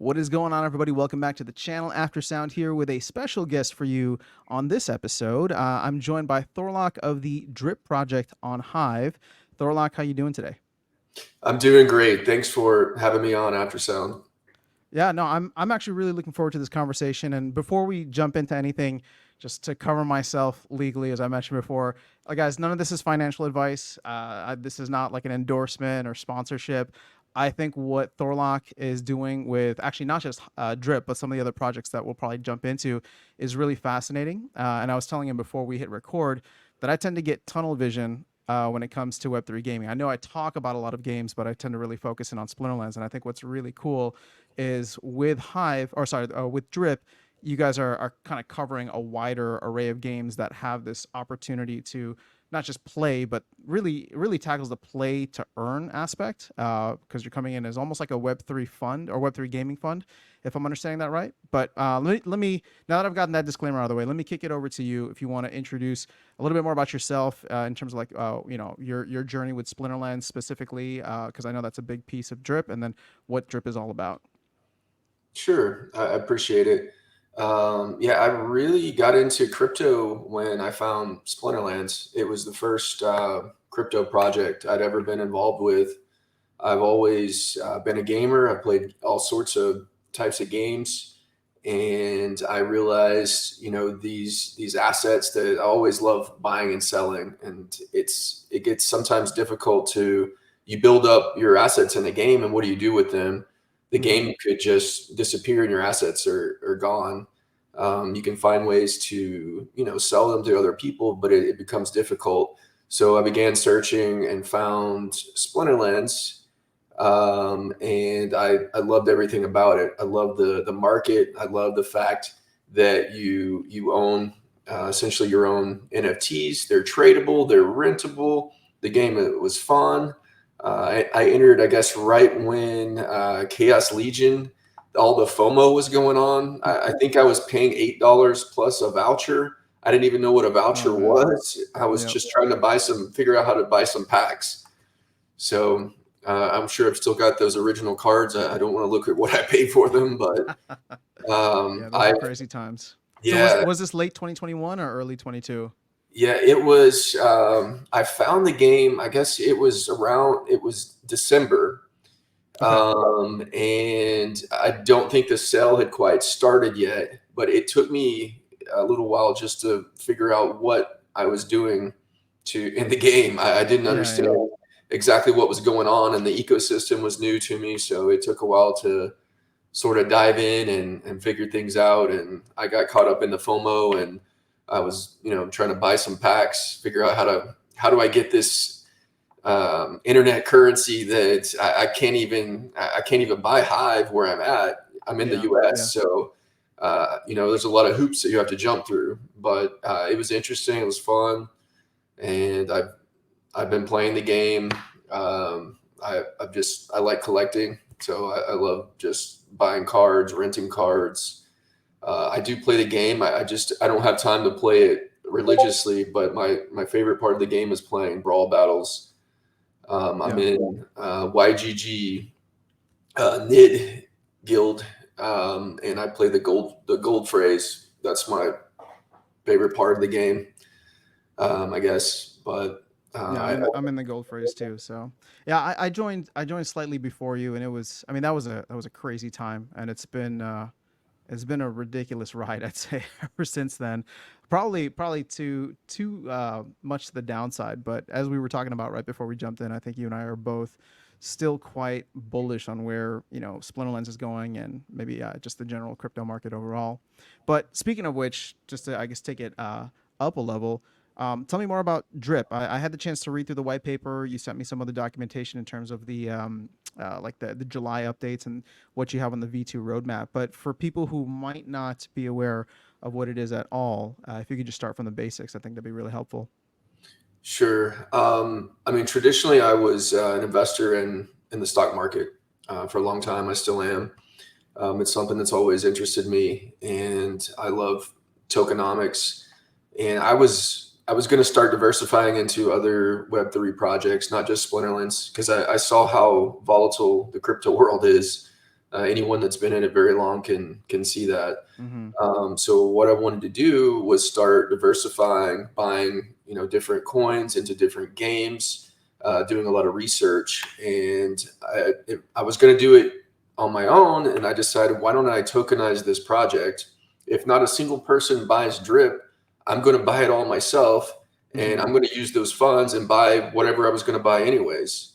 What is going on, everybody? Welcome back to the channel. Aftersound here with a special guest for you on this episode. I'm joined by Thorlock of the Drip Project on Hive. Thorlock, how you doing today? I'm doing great. Thanks for having me on After Sound. Yeah, no, I'm actually really looking forward to this conversation. And before we jump into anything, just to cover myself legally, as I mentioned before, guys, none of this is financial advice. This is not like an endorsement or sponsorship. I think what Thorlock is doing with actually not just Drip, but some of the other projects that we'll probably jump into is really fascinating. And I was telling him before we hit record that I tend to get tunnel vision when it comes to Web3 gaming. I know I talk about a lot of games, but I tend to really focus in on Splinterlands. And I think what's really cool is with with Drip, you guys are kind of covering a wider array of games that have this opportunity to not just play, but really tackles the play to earn aspect, because you're coming in as almost like a Web3 fund or Web3 gaming fund, if I'm understanding that right. But let me now that I've gotten that disclaimer out of the way, let me kick it over to you if you want to introduce a little bit more about yourself in terms of like your journey with Splinterlands specifically, because I know that's a big piece of Drip, and then what Drip is all about. Sure, I appreciate it. Yeah, I really got into crypto when I found Splinterlands. It was the first crypto project I'd ever been involved with. I've always been a gamer. I played all sorts of types of games, and I realized, these assets that I always love buying and selling, and it gets sometimes difficult to you build up your assets in the game, and what do you do with them? The game could just disappear and your assets are gone. You can find ways to, sell them to other people, but it becomes difficult. So I began searching and found Splinterlands, and I loved everything about it. I love the market. I love the fact that you own essentially your own NFTs. They're tradable. They're rentable. The game was fun. I entered, I guess, right when Chaos Legion, all the FOMO was going on. I think I was paying $8 plus a voucher. I didn't even know what a Oh voucher man, was. I was yep. just trying to figure out how to buy some packs. So I'm sure I've still got those original cards. I don't want to look at what I paid for them, but Yeah, those I were crazy times. So was yeah. was this late 2021 or early 22? Yeah, it was. I found the game. I guess it was December, Okay. and I don't think the sale had quite started yet. But it took me a little while just to figure out what I was doing in the game. I didn't Yeah, yeah. understand exactly what was going on, and the ecosystem was new to me. So it took a while to sort of dive in and figure things out. And I got caught up in the FOMO, and I was, trying to buy some packs, figure out how do I get this internet currency that I can't even buy Hive where I'm at. I'm in the Yeah, U.S., yeah. so there's a lot of hoops that you have to jump through. But it was interesting. It was fun, and I've been playing the game. I like collecting, so I love just buying cards, renting cards. I do play the game. I don't have time to play it religiously, but my favorite part of the game is playing brawl battles. I'm Yeah. in YGG NID guild, and I play the gold phrase. That's my favorite part of the game, I guess. But Yeah, I I'm in the gold phrase too. So yeah, I joined slightly before you, and it was, I mean, that was a crazy time, and it's been a ridiculous ride, I'd say, ever since then. Probably too much to the downside, but as we were talking about right before we jumped in, I think you and I are both still quite bullish on where Splinterlands is going, and maybe just the general crypto market overall. But speaking of which, just to I guess take it up a level, tell me more about Drip. I had the chance to read through the white paper. You sent me some of the documentation in terms of the like the July updates and what you have on the V2 roadmap. But for people who might not be aware of what it is at all, if you could just start from the basics, I think that'd be really helpful. Sure. I mean, traditionally, I was an investor in the stock market for a long time. I still am. It's something that's always interested me, and I love tokenomics. And I was going to start diversifying into other Web3 projects, not just Splinterlands, because I saw how volatile the crypto world is. Anyone that's been in it very long can see that. Mm-hmm. So what I wanted to do was start diversifying, buying different coins into different games, doing a lot of research, and I was going to do it on my own, and I decided, why don't I tokenize this project? If not a single person buys Drip, I'm going to buy it all myself, and I'm going to use those funds and buy whatever I was going to buy anyways.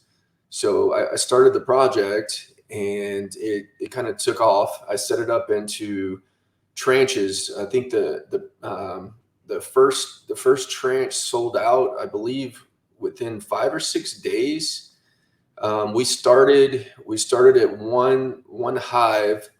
So I started the project, and it kind of took off. I set it up into tranches. I think the first tranche sold out, I believe, within 5 or 6 days. We started at one Hive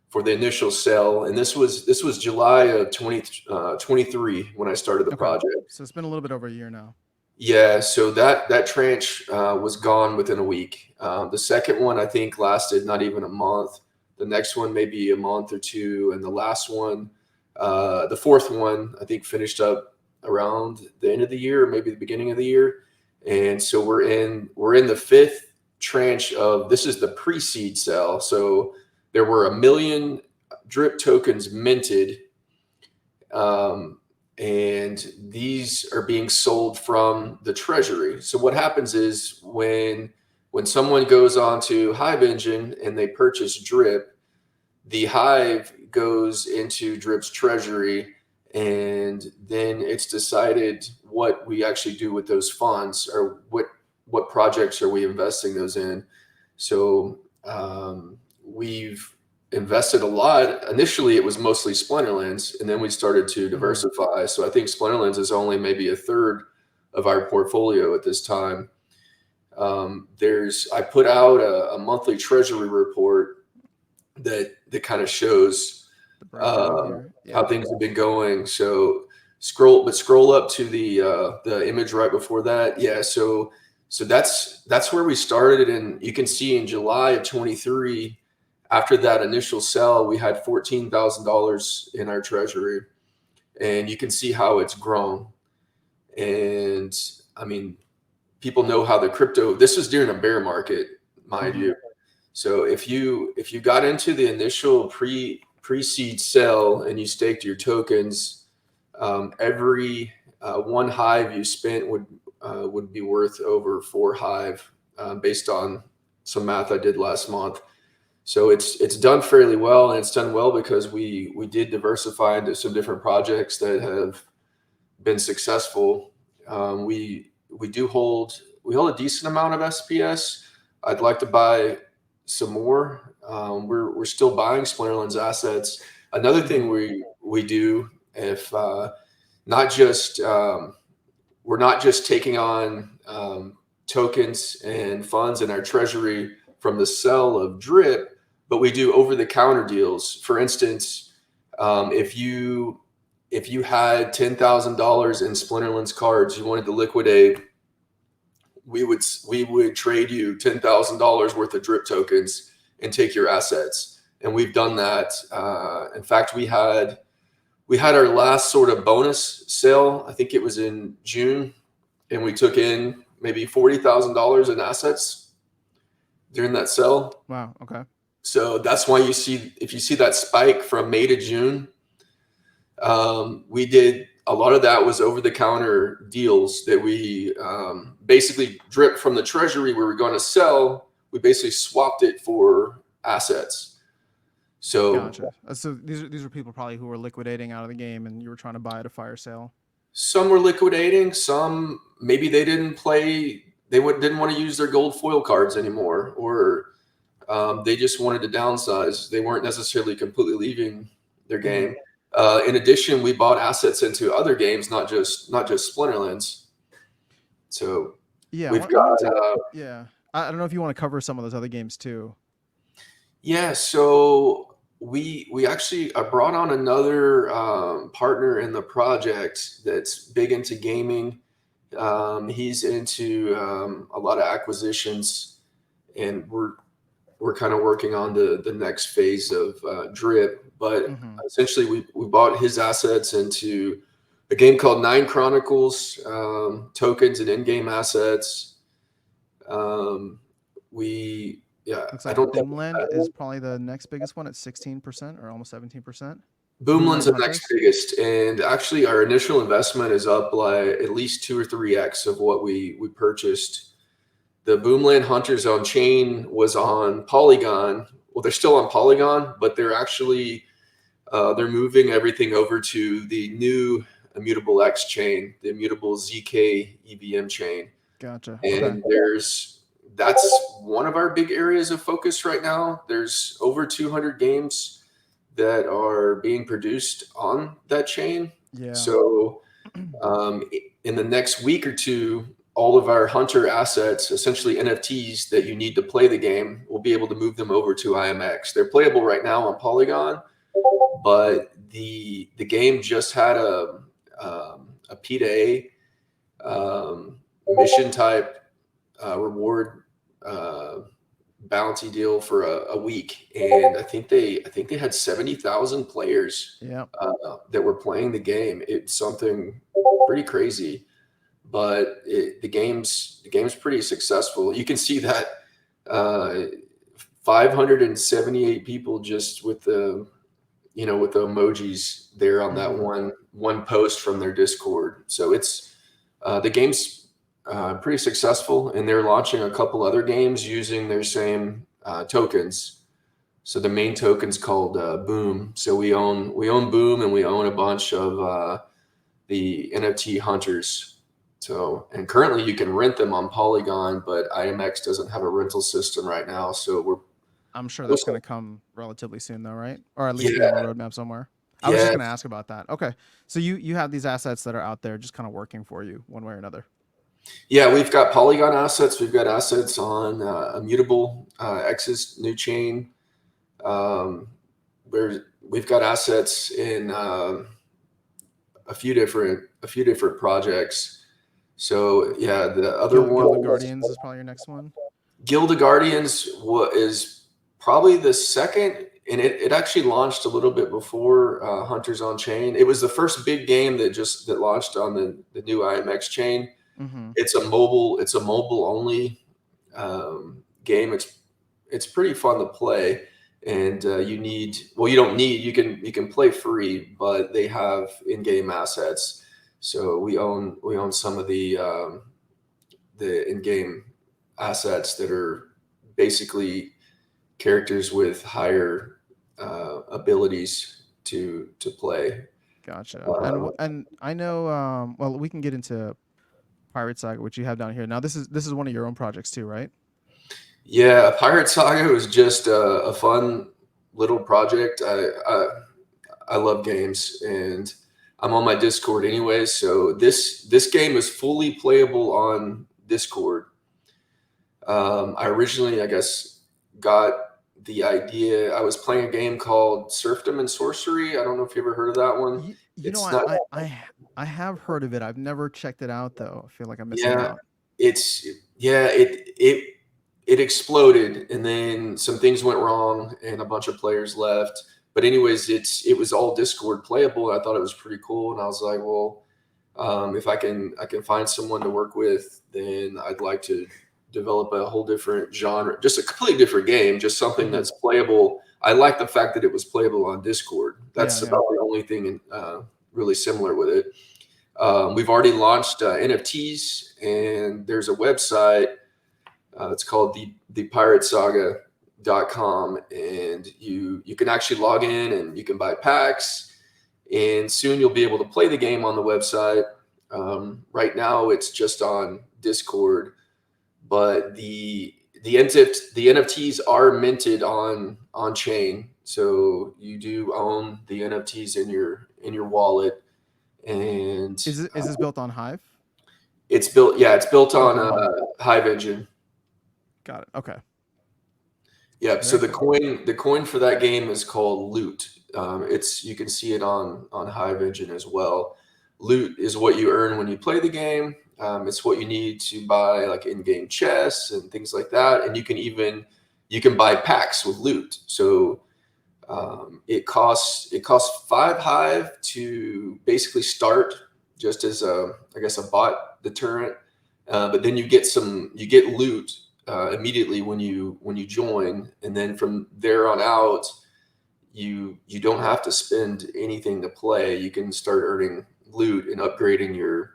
for the initial sale, and this was July of 2023 when I started the project. So it's been a little bit over a year now. Yeah, so that tranche was gone within a week. The second one, I think, lasted not even a month. The next one maybe a month or two, and the last one, the fourth one, I think, finished up around the end of the year, or maybe the beginning of the year. And so we're in the fifth tranche of, this is the pre-seed sale. So there were 1 million Drip tokens minted, and these are being sold from the Treasury. So what happens is when someone goes onto Hive Engine and they purchase Drip, the Hive goes into Drip's Treasury, and then it's decided what we actually do with those funds, or what projects are we investing those in. So we've invested a lot. Initially, it was mostly Splinterlands, and then we started to diversify. So I think Splinterlands is only maybe a third of our portfolio at this time. I put out a monthly Treasury Report that kind of shows how things have been going. So scroll up to the image right before that. Yeah, so that's where we started, and you can see in July of 23, after that initial sell, we had $14,000 in our treasury, and you can see how it's grown. And I mean, people know how this was during a bear market, mind you. So if you got into the initial pre-seed sell and you staked your tokens, every one Hive you spent would be worth over 4 Hive, based on some math I did last month. So it's done fairly well, and it's done well because we did diversify into some different projects that have been successful. We hold a decent amount of SPS. I'd like to buy some more. We're still buying Splinterlands assets. Another thing we do, if we're not just taking on tokens and funds in our treasury from the sale of Drip, but we do over-the-counter deals. For instance, if you had $10,000 in Splinterlands cards you wanted to liquidate, we would trade you $10,000 worth of Drip tokens and take your assets. And we've done that. In fact, we had our last sort of bonus sale, I think it was in June, and we took in maybe $40,000 in assets during that sale. Wow. Okay. So that's why if you see that spike from May to June, we did a lot of that was over-the-counter deals that we basically Drip from the treasury we were going to sell. We basically swapped it for assets. So gotcha. So these are people probably who were liquidating out of the game, and you were trying to buy at a fire sale. Some were liquidating. Some maybe they didn't play. They didn't want to use their gold foil cards anymore, or they just wanted to downsize. They weren't necessarily completely leaving their game. In addition, we bought assets into other games, not just Splinterlands. So yeah, we've got. I don't know if you want to cover some of those other games too. Yeah, so we actually brought on another partner in the project that's big into gaming. He's into a lot of acquisitions, and we're kind of working on the next phase of Drip. But essentially, we bought his assets into a game called Chronicles, tokens and in-game assets. We Yeah, Looks I like don't think Boomland is probably the next biggest one at 16% or almost 17%. Boomland's Boomland the next Hunters. biggest, and actually our initial investment is up like at least 2 or 3x of what we purchased. The Boomland Hunters on chain was on Polygon. Well, they're still on Polygon, but they're actually they're moving everything over to the new Immutable X chain, the Immutable ZK EVM chain. Gotcha. Okay. And that's one of our big areas of focus right now. There's over 200 games that are being produced on that chain. Yeah. So in the next week or two, all of our hunter assets, essentially NFTs that you need to play the game, we'll be able to move them over to IMX. They're playable right now on Polygon, but the game just had a P to A mission type reward bounty deal for a week, and I think they had 70,000 players Yeah. that were playing the game. It's something pretty crazy, but the game's pretty successful. You can see that 578 people just with the with the emojis there on that one post from their Discord. So it's the game's pretty successful, and they're launching a couple other games using their same tokens. So the main token's called Boom. So we own Boom, and we own a bunch of the NFT hunters. So, and currently you can rent them on Polygon, but IMX doesn't have a rental system right now. So I'm sure that's going to come relatively soon, though, right? Or at least be on yeah, the roadmap somewhere. I was just yeah, going to ask about that. Okay. So you have these assets that are out there just kind of working for you one way or another. yeah. We've got Polygon assets. We've got assets on Immutable X's new chain. We've got assets in a few different projects. So yeah, the other Guild of one, Guardians is probably your next one. Guild of Guardians, is probably the second, and it actually launched a little bit before Hunters on Chain. It was the first big game that launched on the new IMX chain. Mm-hmm. It's a mobile only game. It's pretty fun to play, and you can play free, but they have in-game assets. So we own some of the in-game assets that are basically characters with higher abilities to play. Gotcha. And I know. Well, we can get into Pirate Saga, which you have down here. Now, this is one of your own projects too, right? Yeah, Pirate Saga was just a fun little project. I love games, and I'm on my Discord anyway. So this game is fully playable on Discord. I originally, I guess, got the idea. I was playing a game called Serfdom and Sorcery. I don't know if you ever heard of that one. You know, It's not. I have heard of it. I've never checked it out though. I feel like I'm missing Yeah, out. it's yeah. It exploded, and then some things went wrong, and a bunch of players left. But anyways, it was all Discord playable. And I thought it was pretty cool, and I was like, well, if I can find someone to work with, then I'd like to develop a whole different genre, just a completely different game, just something Mm-hmm. that's playable. I like the fact that it was playable on Discord. Yeah, That's yeah. about the only thing really similar with it. We've already launched NFTs, and there's a website. It's called the piratsaga.com, and you can actually log in and you can buy packs, and soon you'll be able to play the game on the website. Right now it's just on Discord, but the NFTs are minted on chain, so you do own the NFTs in your wallet, and Is this built on Hive? it's built on Okay. Hive engine. Got it. Okay. Yeah, so Very cool. the coin for that game is called Loot. You can see it on Hive Engine as well. Loot is what you earn when you play the game. It's what you need to buy like in-game chests and things like that. And you can buy packs with Loot. So it costs 5 Hive to basically start, just as I guess a bot deterrent. But then you get Loot immediately when you join, and then from there on out, you don't have to spend anything to play. You can start earning loot and upgrading your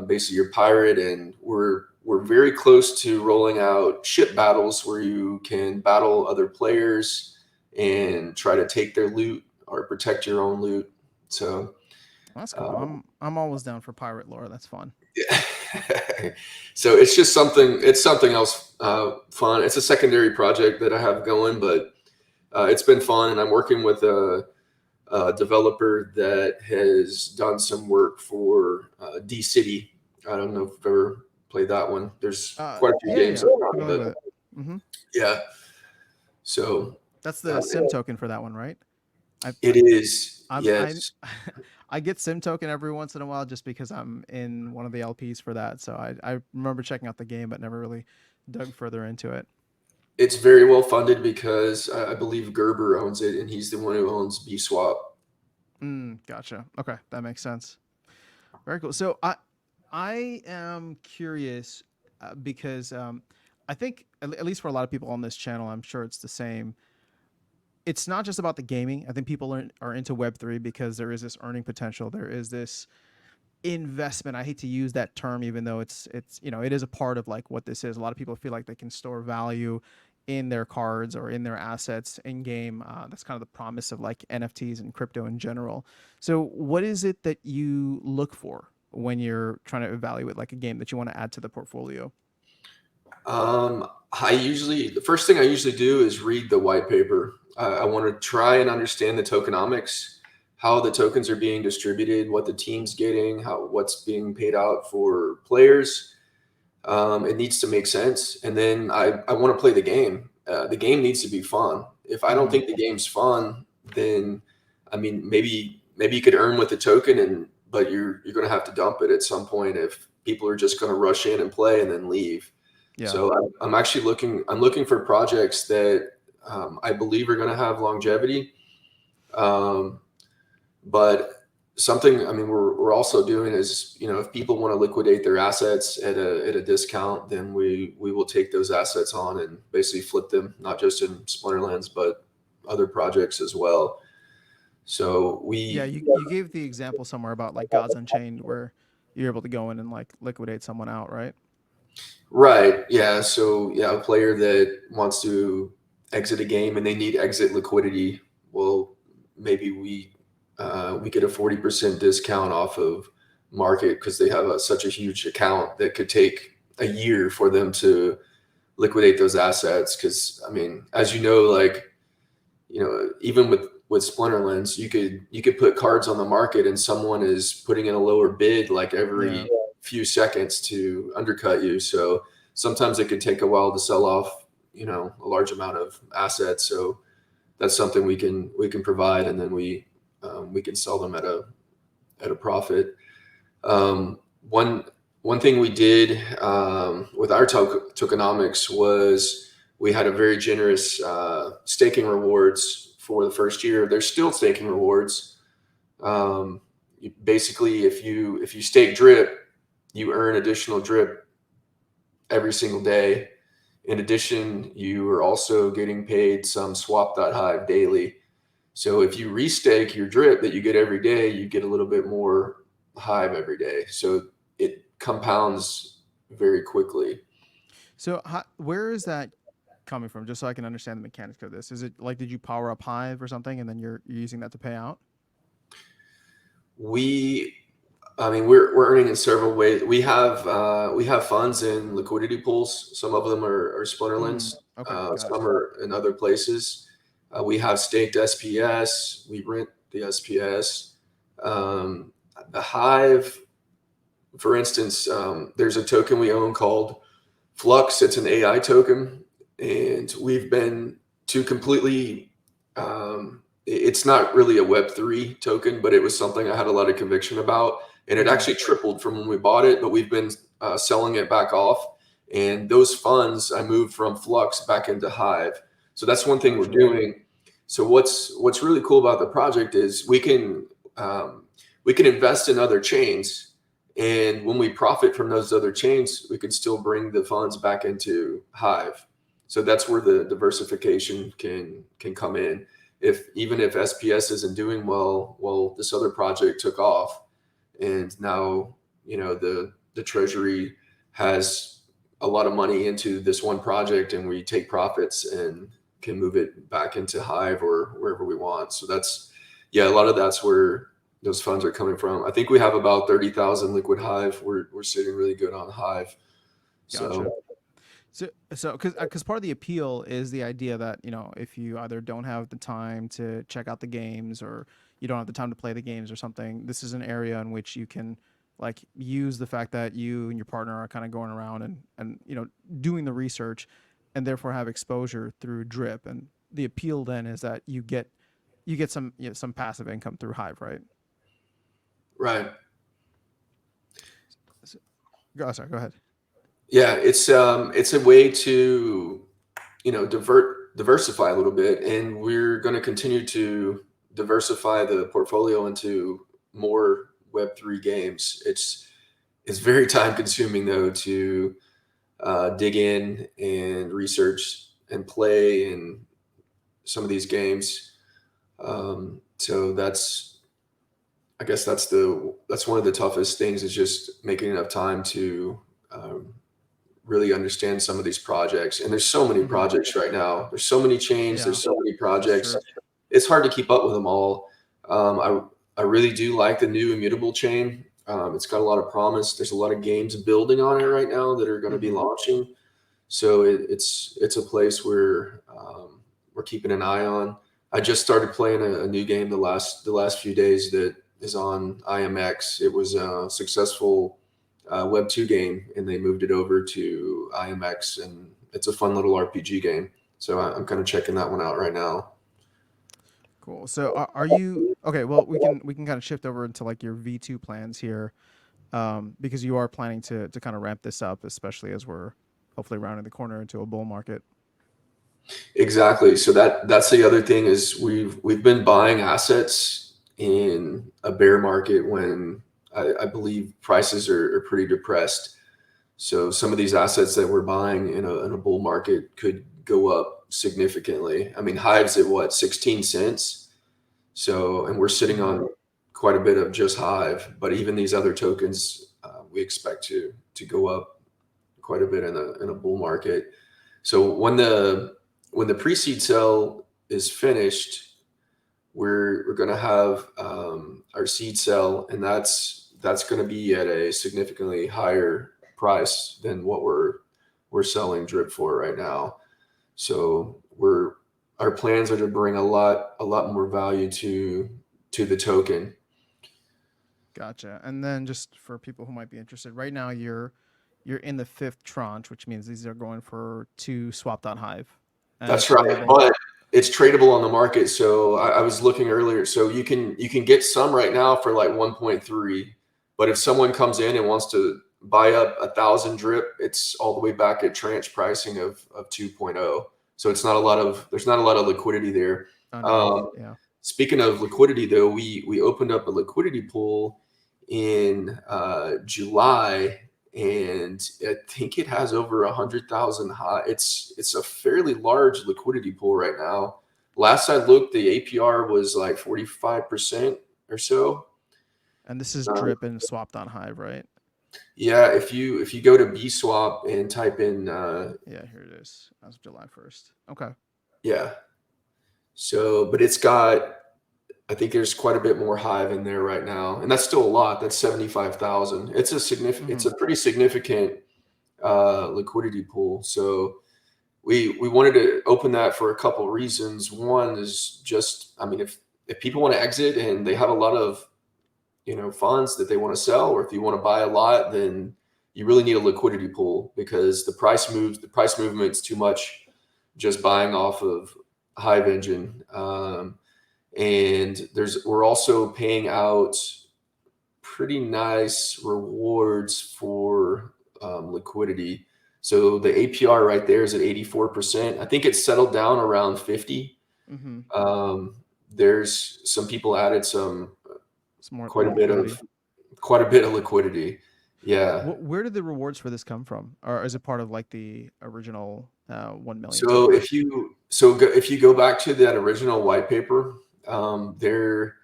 basically your pirate, and we're very close to rolling out ship battles where you can battle other players and try to take their loot or protect your own loot. So That's cool. I'm always down for pirate lore. That's fun. yeah. So it's just something else fun. It's a secondary project that I have going, but it's been fun, and I'm working with a developer that has done some work for D City. I don't know if you've ever played that one. There's quite a few games yeah. around, Familiar but with it. yeah. So That's the sim token for that one, right? it is. I Yes. I get sim token every once in a while just because I'm in one of the LPs for that. So I remember checking out the game, but never really dug further into it. It's very well funded because I believe Gerber owns it, and he's the one who owns BSwap. Gotcha. Okay, that makes sense. Very cool. So I am curious because I think at least for a lot of people on this channel, I'm sure it's the same. It's not just about the gaming. I think people are into Web3 because there is this earning potential. There is this investment. I hate to use that term, even though it's it is a part of like what this is. A lot of people feel like they can store value in their cards or in their assets in game. That's kind of the promise of like NFTs and crypto in general. So what is it that you look for when you're trying to evaluate like a game that you want to add to the portfolio? The first thing I usually do is read the white paper. I want to try and understand the tokenomics, how the tokens are being distributed, what the team's getting, what's being paid out for players. It needs to make sense. And then I want to play the game. The game needs to be fun. If I don't think the game's fun, then I mean, maybe you could earn with the token, but you're going to have to dump it at some point if people are just going to rush in and play and then leave. Yeah. So I'm actually looking for projects that I believe are going to have longevity. But something, I mean, we're also doing is, if people want to liquidate their assets at a discount, then we will take those assets on and basically flip them, not just in Splinterlands, but other projects as well. So you gave the example somewhere about like Gods Unchained where you're able to go in and like liquidate someone out, right? Right. Yeah. So yeah, a player that wants to exit a game and they need exit liquidity, well, maybe we get a 40% discount off of market because they have such a huge account that could take a year for them to liquidate those assets. Because I mean, as you know, like even with Splinterlands, you could put cards on the market and someone is putting in a lower bid like every few seconds to undercut you. So sometimes it could take a while to sell off, a large amount of assets. So that's something we can provide, and then we can sell them at a profit. One thing we did with our tokenomics was we had a very generous staking rewards for the first year. There's still staking rewards. Basically, if you stake drip, you earn additional drip every single day. In addition, you are also getting paid some swap.hive daily. So if you restake your drip that you get every day, you get a little bit more Hive every day. So it compounds very quickly. So where is that coming from? Just so I can understand the mechanics of this. Is it like, did you power up Hive or something and then you're using that to pay out? We're earning in several ways. We have funds in liquidity pools. Some of them are Splinterlands. Some are in other places. We have staked SPS. We rent the SPS. The Hive, for instance, there's a token we own called Flux. It's an AI token, and we've been to completely. It's not really a Web3 token, but it was something I had a lot of conviction about, and it actually tripled from when we bought it. But we've been selling it back off, and those funds I moved from Flux back into Hive. So that's one thing we're doing. So what's really cool about the project is we can invest in other chains, And when we profit from those other chains, we can still bring the funds back into Hive. So that's where the diversification can come in. Even if SPS isn't doing well, this other project took off, and now the Treasury has a lot of money into this one project, and we take profits and can move it back into Hive or wherever we want. So a lot of that's where those funds are coming from. I think we have about 30,000 liquid Hive. We're sitting really good on Hive. Gotcha. So because part of the appeal is the idea that, if you either don't have the time to check out the games, or you don't have the time to play the games or something, this is an area in which you can like use the fact that you and your partner are kind of going around and doing the research, and therefore have exposure through drip. And the appeal then is that you get some some passive income through Hive, right? Right. Sorry, go ahead. Yeah, it's a way to diversify a little bit, and we're going to continue to diversify the portfolio into more Web3 games. It's very time consuming though to dig in and research and play in some of these games. So I guess that's one of the toughest things, is just making enough time to really understand some of these projects. And there's so many projects right now. There's so many chains. Yeah, there's so many projects. true. It's hard to keep up with them all. I really do like the new immutable chain. It's got a lot of promise. There's a lot of games building on it right now that are going to be launching. So it's a place where we're keeping an eye on. I just started playing a new game the last few days that is on IMX. It was a successful Web2 game, and they moved it over to IMX, and it's a fun little RPG game. So I'm kind of checking that one out right now. Cool. So are you okay? Well, we can kind of shift over into like your V2 plans here, because you are planning to kind of ramp this up, especially as we're hopefully rounding the corner into a bull market. Exactly. So that's the other thing, is we've been buying assets in a bear market when I believe prices are pretty depressed. So some of these assets that we're buying in a bull market could go up significantly. I mean, Hive's at what, 16 cents? So, and we're sitting on quite a bit of just Hive, but even these other tokens, we expect to go up quite a bit in a bull market. So when the pre-seed sale is finished, we're going to have our seed sale, and that's going to be at a significantly higher price than what we're selling drip for right now. So our plans are to bring a lot more value to the token. Gotcha. And then just for people who might be interested, right now you're in the 5th tranche, which means these are going for 2 swap.hive. That's right, but it's tradable on the market. So I was looking earlier. So you can get some right now for like 1.3, but if someone comes in and wants to buy up 1,000 drip, it's all the way back at tranche pricing of 2.0. So there's not a lot of liquidity there. Yeah. Speaking of liquidity, though, we opened up a liquidity pool in July, and I think it has over 100,000 high. It's a fairly large liquidity pool right now. Last I looked, the APR was like 45% or so. And this is drip and swap.hive, right? Yeah, if you go to BSwap and type in yeah, here it is. That's July 1st. Okay. Yeah. So, but it's got, I think there's quite a bit more Hive in there right now, and that's still a lot. That's 75,000. It's a significant. It's a pretty significant liquidity pool. So we wanted to open that for a couple of reasons. One is just, I mean, if people want to exit and they have a lot of funds that they want to sell, or if you want to buy a lot, then you really need a liquidity pool, because the price movement's too much just buying off of Hive engine. And we're also paying out pretty nice rewards for liquidity. So the APR right there is at 84%. I think it's settled down around 50. There's some people added quite a bit of liquidity. Yeah. Where did the rewards for this come from, or is it part of like the original 1 million So token? if you go back to that original white paper, there,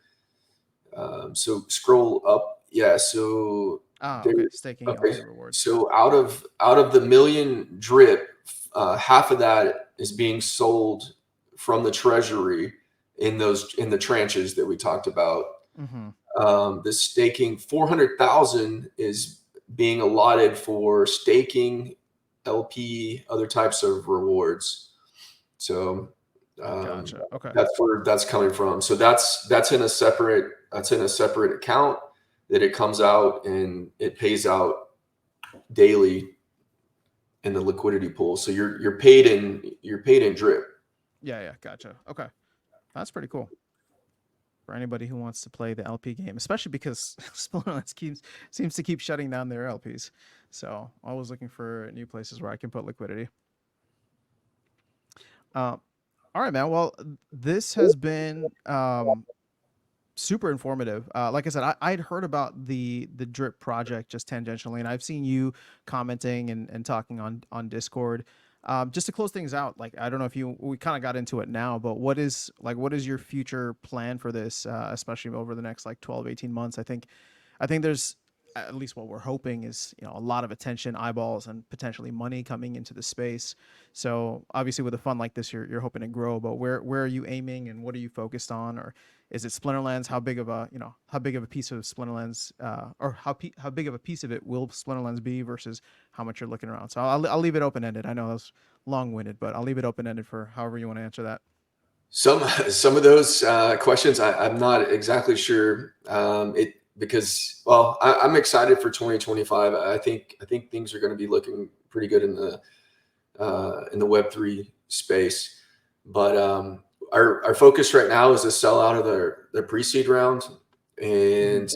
so scroll up. Yeah. So Ah, there. okay, staking Okay. LP rewards. So out of the million drip, half of that is being sold from the treasury in the tranches that we talked about. Mm-hmm. The staking 400,000 is being allotted for staking LP, other types of rewards. So Gotcha. Okay. that's where that's coming from. So that's in a separate account that it comes out and it pays out daily in the liquidity pool. So you're paid in drip. Yeah, yeah, gotcha. Okay, that's pretty cool for anybody who wants to play the LP game, especially because Splinterlands seems to keep shutting down their LPs. So always looking for new places where I can put liquidity. Uh, all right, man. Well, this has been super informative. Like I said, I'd heard about the drip project just tangentially, and I've seen you commenting and talking on Discord. Just to close things out, like I don't know if we kind of got into it now, but what is your future plan for this, especially over the next like 12, 18 months? I think there's, at least what we're hoping is, a lot of attention, eyeballs, and potentially money coming into the space. So obviously with a fund like this, you're hoping to grow, but where are you aiming and what are you focused on? Or is it Splinterlands? How big of a piece of Splinterlands, or how big of a piece of it will Splinterlands be versus how much you're looking around? So I'll leave it open ended. I know that was long winded, but I'll leave it open ended for however you want to answer that. Some of those questions I'm not exactly sure. It because well, I'm excited for 2025. I think things are going to be looking pretty good in the Web3 space. But our focus right now is to sell out of the pre-seed round, Mm-hmm. and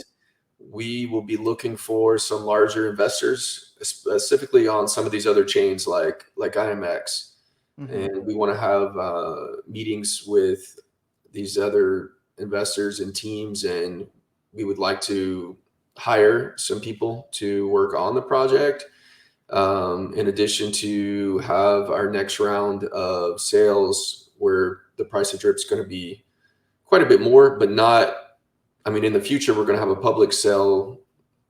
we will be looking for some larger investors, specifically on some of these other chains like IMX. Mm-hmm. And we want to have meetings with these other investors and teams, and we would like to hire some people to work on the project, in addition to have our next round of sales where the price of drip is going to be quite a bit more, but not, I mean, in the future, we're going to have a public sale.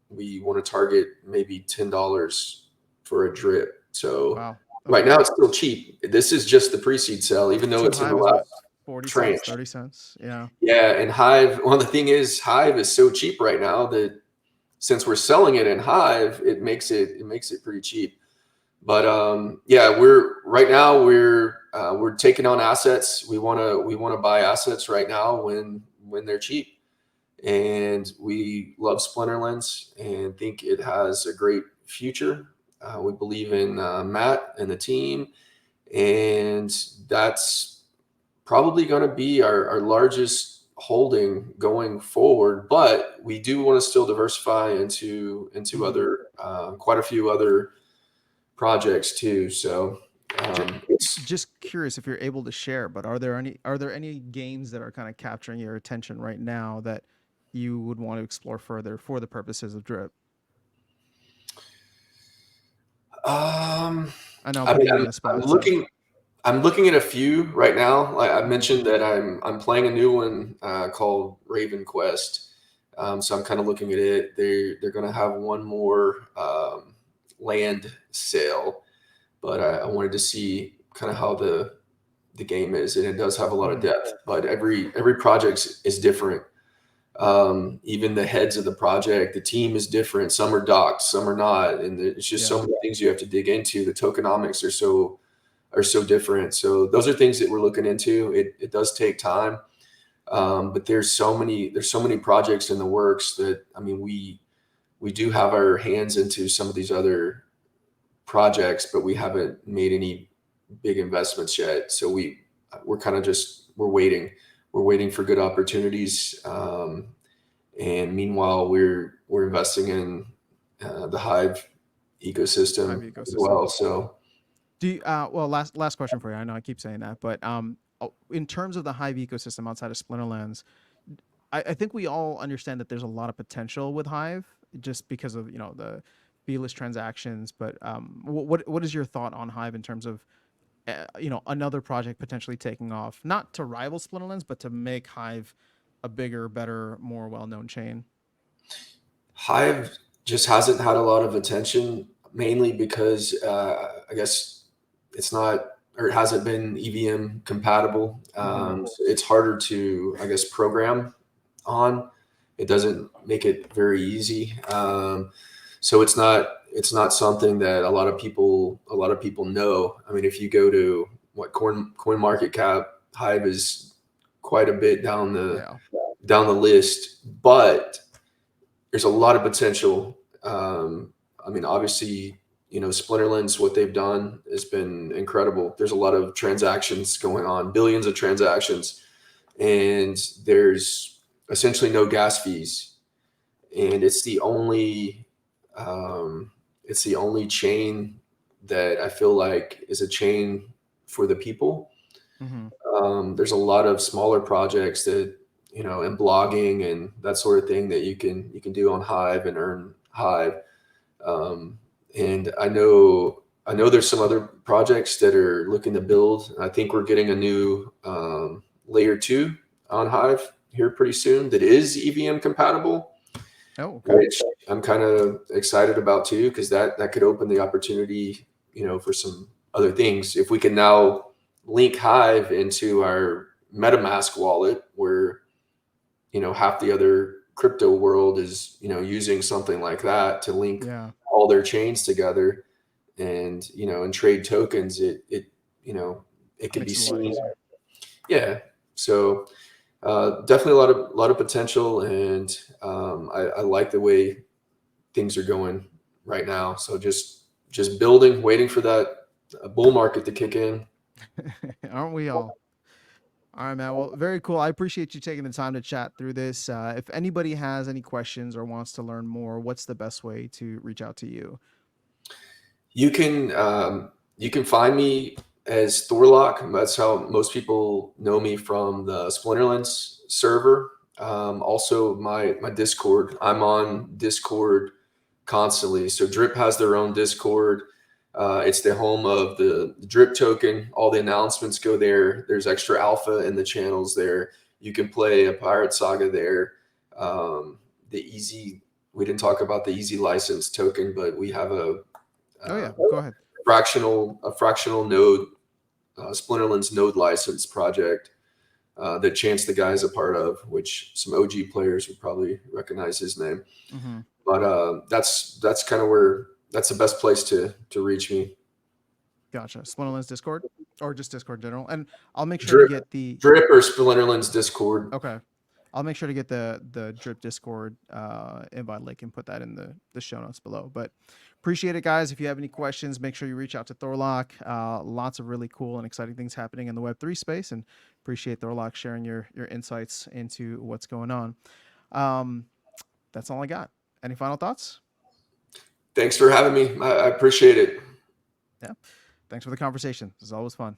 We want to target maybe $10 for a drip. So Wow. right Okay. now it's still cheap. This is just the pre-seed sale, even though So it's in the Hive is what, last 40 cents, tranche. 30 cents? Yeah. Yeah, and Hive, well, the thing is, Hive is so cheap right now that since we're selling it in Hive, it makes it pretty cheap. But yeah, we're taking on assets. We wanna buy assets right now when they're cheap, and we love Splinterlands and think it has a great future. We believe in Matt and the team, and that's probably going to be our largest holding going forward. But we do want to still diversify into Mm-hmm. other quite a few other projects too. So Just, it's just curious if you're able to share, but are there any games that are kind of capturing your attention right now that you would want to explore further for the purposes of drip? um, I know I'm I mean, putting you on I'm, the I'm spot, so looking. I'm looking at a few right now. Like I mm-hmm. mentioned that I'm playing a new one called Raven Quest. So I'm kind of looking at it. They're going to have one more land sale, but I wanted to see kind of how the game is, and it does have a lot of Mm-hmm. depth. But every project is different. Even the heads of the project, the team is different. Some are docked, some are not, and it's just Yeah. so many things you have to dig into. The tokenomics are so different. So those are things that we're looking into. It does take time, but there's so many projects in the works that, I mean, we do have our hands into some of these other projects, but we haven't made any big investments yet. So we're kind of just we're waiting for good opportunities. And meanwhile, we're investing in the Hive Hive ecosystem as ecosystem. well. So Do you, well, last question for you. I know I keep saying that, but in terms of the Hive ecosystem outside of Splinterlands, I think we all understand that there's a lot of potential with Hive just because of feeless transactions. But what is your thought on Hive in terms of another project potentially taking off, not to rival Splinterlands, but to make Hive a bigger, better, more well-known chain? Hive just hasn't had a lot of attention, mainly because I guess it's not, or it hasn't been EVM compatible. Mm-hmm. So it's harder to, I guess, program on. It doesn't make it very easy. So it's not something that a lot of people know. I mean, if you go to what coin market cap, Hive is quite a bit Yeah. down the list, but there's a lot of potential. I mean, obviously, Splinterlands, what they've done has been incredible. There's a lot of transactions going on, billions of transactions, and there's essentially no gas fees. And it's the only chain that I feel like is a chain for the people. Mm-hmm. There's a lot of smaller projects that, and blogging and that sort of thing that you can do on Hive and earn Hive. And I know there's some other projects that are looking to build. I think we're getting a new layer 2 on Hive here pretty soon that is EVM compatible, Oh, okay. which I'm kind of excited about too, because that could open the opportunity, for some other things. If we can now link Hive into our MetaMask wallet, where half the other crypto world is using something like that to link Yeah. all their chains together, and trade tokens, it could be Makes it a lot seen. easier. Yeah. So definitely a lot of potential, and I like the way things are going right now. So just building, waiting for that bull market to kick in. Aren't we all? All right, man. Well, very cool. I appreciate you taking the time to chat through this. If anybody has any questions or wants to learn more, what's the best way to reach out to you? You can find me as Thorlock. That's how most people know me from the Splinterlands server. Also, my Discord. I'm on Discord constantly. So Drip has their own Discord. It's the home of the Drip token. All the announcements go there. There's extra alpha in the channels there. You can play a Pirate Saga there. The easy. We didn't talk about the easy license token, but we have Oh uh, yeah, go ahead. fractional node, Splinterlands node license project that Chance the Guy is a part of, which some OG players would probably recognize his name. Mm-hmm. But that's kind of where that's the best place to reach me. Gotcha. Splinterlands Discord, or just Discord in general, and I'll make sure to Drip, get the. Drip or Splinterlands Discord. Okay. I'll make sure to get the Drip Discord invite link and put that in the show notes below. But appreciate it, guys. If you have any questions, make sure you reach out to Thorlock. Lots of really cool and exciting things happening in the Web3 space, and appreciate Thorlock sharing your insights into what's going on. That's all I got. Any final thoughts? Thanks for having me. I appreciate it. Yeah. Thanks for the conversation. This is always fun.